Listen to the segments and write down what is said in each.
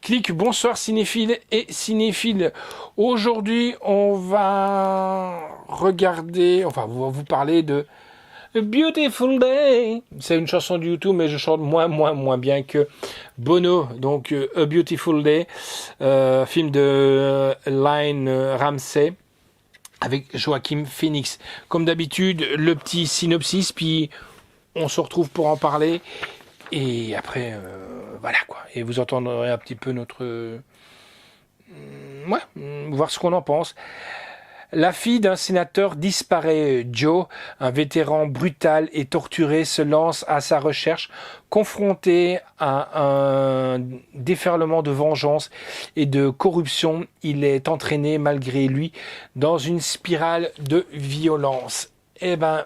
Clic, bonsoir cinéphiles et cinéphiles. Aujourd'hui, on va regarder, enfin, on va vous parler de A Beautiful Day. C'est une chanson de YouTube, mais je chante moins bien que Bono. Donc, A Beautiful Day, film de Lynne Ramsay avec Joaquin Phoenix. Comme d'habitude, le petit synopsis, puis on se retrouve pour en parler. Et après, voilà quoi. Et vous entendrez un petit peu notre... voir ce qu'on en pense. La fille d'un sénateur disparaît. Joe, un vétéran brutal et torturé, se lance à sa recherche, confronté à un déferlement de vengeance et de corruption. Il est entraîné malgré lui dans une spirale de violence. Eh ben,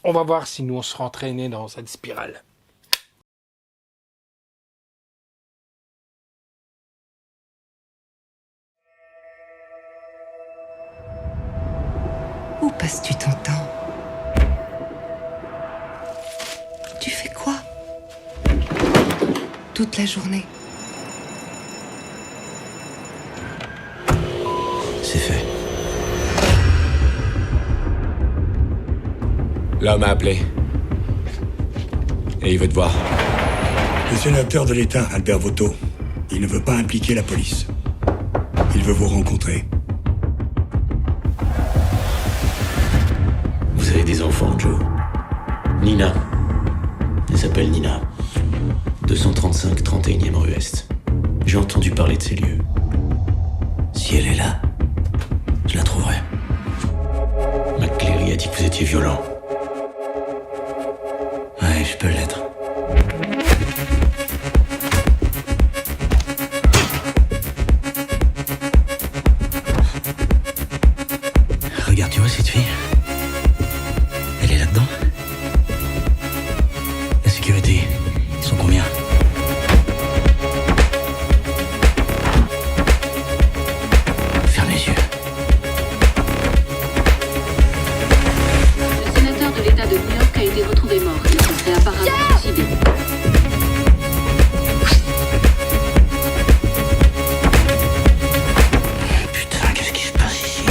on va voir si nous on sera entraînés dans cette spirale. Où passes-tu ton temps? Tu fais quoi toute la journée? C'est fait. L'homme a appelé. Et il veut te voir. Le sénateur de l'État, Albert Votto, il ne veut pas impliquer la police. Il veut vous rencontrer. Vous avez des enfants, Joe. Nina. Elle s'appelle Nina. 235 31e rue Est. J'ai entendu parler de ces lieux. Si elle est là, je la trouverai. McCleary a dit que vous étiez violent. Ouais, je peux l'être. Regarde, tu vois cette fille? Elle est là-dedans? La sécurité, ils sont combien? Ferme les yeux. Le sénateur de l'État de New York a été retrouvé mort. Il se serait apparemment suicidé. Putain, qu'est-ce qui se passe ici?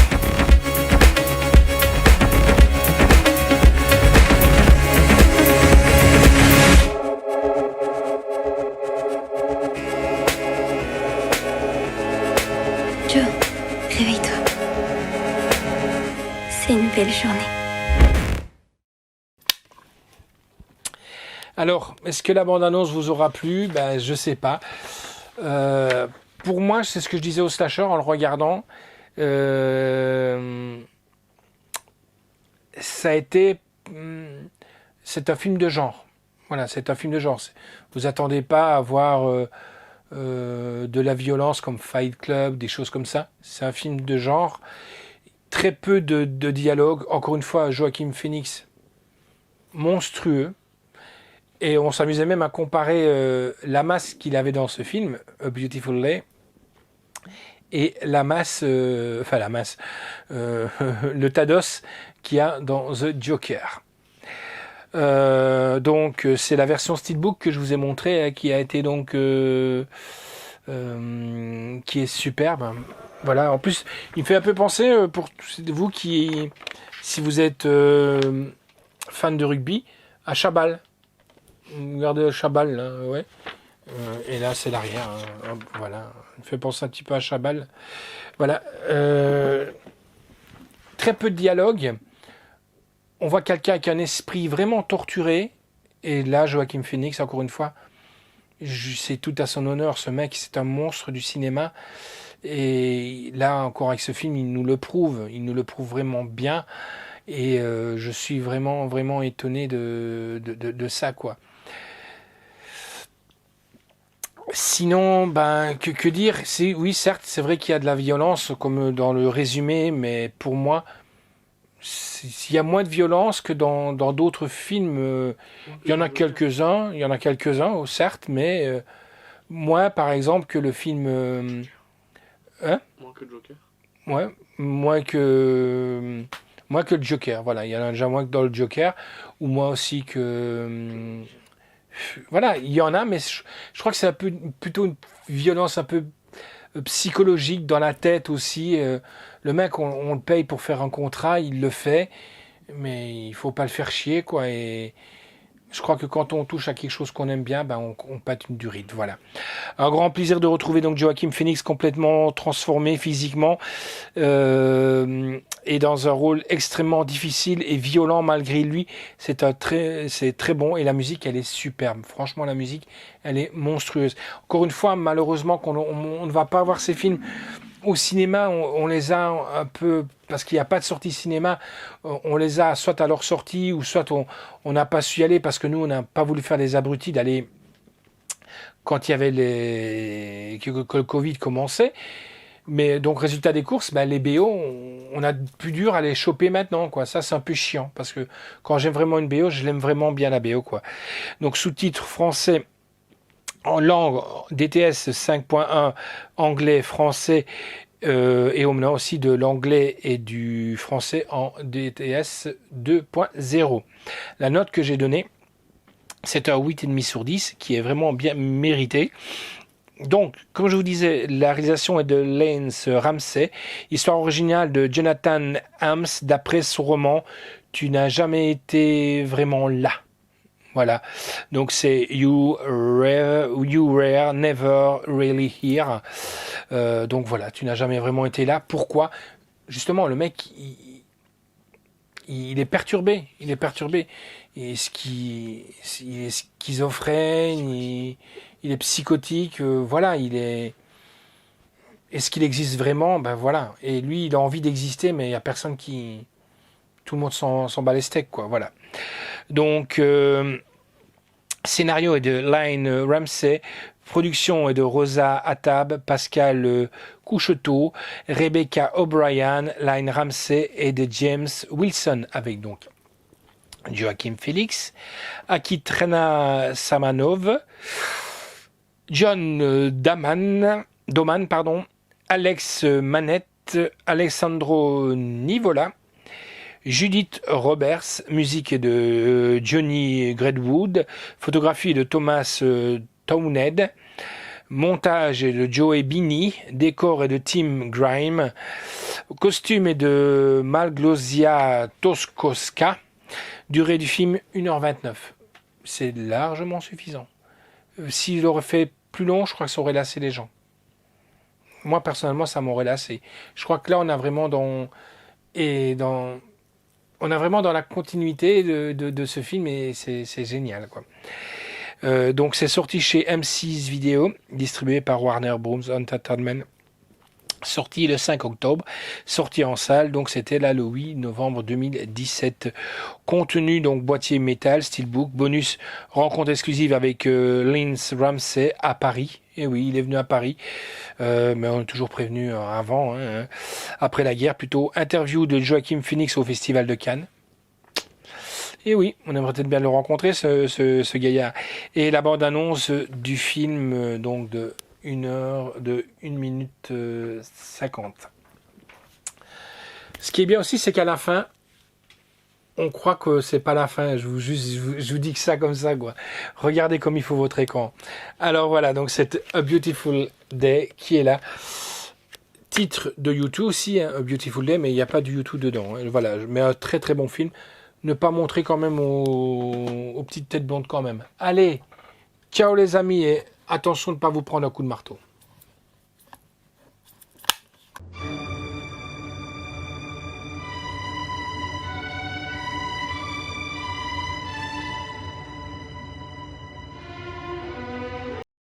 Joe, réveille-toi. C'est une belle journée. Alors, est-ce que la bande-annonce vous aura plu? Ben, je sais pas. Pour moi, c'est ce que je disais au slasher en le regardant. Ça a été... c'est un film de genre. Voilà, c'est un film de genre. Vous attendez pas à voir de la violence comme Fight Club, des choses comme ça. C'est un film de genre. Très peu de dialogue. Encore une fois, Joaquin Phoenix, monstrueux. Et on s'amusait même à comparer la masse qu'il avait dans ce film, A Beautiful Day, et la masse, le tas d'os qu'il y a dans The Joker. Donc c'est la version Steelbook que je vous ai montré, qui a été donc qui est superbe. Voilà. En plus, il me fait un peu penser pour vous qui, si vous êtes fan de rugby, à Chabal. Regardez Chabal, là, ouais. Et là, c'est l'arrière. Hein. Voilà. Il me fait penser un petit peu à Chabal. Voilà. Très peu de dialogue. On voit quelqu'un avec un esprit vraiment torturé. Et là, Joaquin Phoenix, encore une fois, c'est tout à son honneur. Ce mec, c'est un monstre du cinéma. Et là, encore avec ce film, il nous le prouve. Il nous le prouve vraiment bien. Et je suis vraiment étonné de ça, quoi. Sinon, ben, que dire? Oui, certes, c'est vrai qu'il y a de la violence, comme dans le résumé, mais pour moi, il y a moins de violence que dans d'autres films. Il y en a quelques-uns, certes, mais moins, par exemple, que le film... hein? Moins que Joker. Ouais, moins que le Joker. Voilà, il y en a déjà moins que dans le Joker, ou moins aussi que voilà, il y en a, mais je crois que c'est plutôt une violence un peu psychologique dans la tête aussi. Le mec, on le paye pour faire un contrat, il le fait, mais il faut pas le faire chier, quoi. Et je crois que quand on touche à quelque chose qu'on aime bien, ben on pâte une durite, voilà. Un grand plaisir de retrouver donc Joaquin Phoenix complètement transformé physiquement et dans un rôle extrêmement difficile et violent malgré lui. C'est très bon et la musique, elle est superbe. Franchement, la musique, elle est monstrueuse. Encore une fois, malheureusement, on ne va pas voir ces films au cinéma. On les a un peu, parce qu'il n'y a pas de sortie cinéma, on les a soit à leur sortie ou soit on n'a pas su y aller parce que nous, on n'a pas voulu faire les abrutis d'aller quand il y avait que le Covid commençait. Mais donc, résultat des courses, ben, les BO, on a plus dur à les choper maintenant, quoi. Ça, c'est un peu chiant, parce que quand j'aime vraiment une BO, je l'aime vraiment bien, la BO, quoi. Donc, sous-titres français en langue DTS 5.1, anglais, français, et on a aussi de l'anglais et du français en DTS 2.0. La note que j'ai donnée, c'est un 8,5 sur 10, qui est vraiment bien mérité. Donc, comme je vous disais, la réalisation est de Lance Ramsey, histoire originale de Jonathan Hams, d'après son roman « Tu n'as jamais été vraiment là ». Voilà, donc c'est you were never really here. Donc voilà, tu n'as jamais vraiment été là. Pourquoi ? Justement, le mec, il est perturbé. Il est perturbé. Il est schizophrène, il est psychotique. Voilà, il est. Est-ce qu'il existe vraiment ? Ben voilà. Et lui, il a envie d'exister, mais il n'y a personne qui. Tout le monde s'en bat les steaks, quoi. Voilà. Donc, scénario est de Lane Ramsey, production est de Rosa Attab, Pascal Coucheteau, Rebecca O'Brien, Lane Ramsey et de James Wilson, avec donc Joaquin Phoenix, Akitrena Samanov, John Doman, Alex Manette, Alessandro Nivola, Judith Roberts, musique de Johnny Gredwood, photographie de Thomas Townhead, montage est de Joey Bini, décor est de Tim Grime, costume est de Malgosia Toskoska, durée du film 1h29. C'est largement suffisant. S'il aurait fait plus long, je crois que ça aurait lassé les gens. Moi, personnellement, ça m'aurait lassé. Je crois que là, on a vraiment dans la continuité de ce film et c'est génial, quoi. Donc c'est sorti chez M6 Vidéo, distribué par Warner Bros. Entertainment. Sorti le 5 octobre, sorti en salle, donc c'était là le 8 novembre 2017. Contenu, donc boîtier métal, steelbook, bonus, rencontre exclusive avec Lance Ramsey à Paris. Et oui, il est venu à Paris, mais on est toujours prévenu avant, après la guerre plutôt. Interview de Joaquin Phoenix au Festival de Cannes. Et oui, on aimerait peut-être bien le rencontrer, ce gaillard. Et la bande-annonce du film, donc de 1 minute 50. Ce qui est bien aussi, c'est qu'à la fin, on croit que c'est pas la fin. Je vous dis que ça comme ça, quoi. Regardez comme il faut votre écran. Alors voilà, donc c'est A Beautiful Day qui est là. Titre de YouTube aussi, A Beautiful Day, mais il n'y a pas du YouTube dedans. Voilà, mais un très très bon film. Ne pas montrer quand même aux petites têtes blondes quand même. Allez, ciao les amis et attention de ne pas vous prendre un coup de marteau.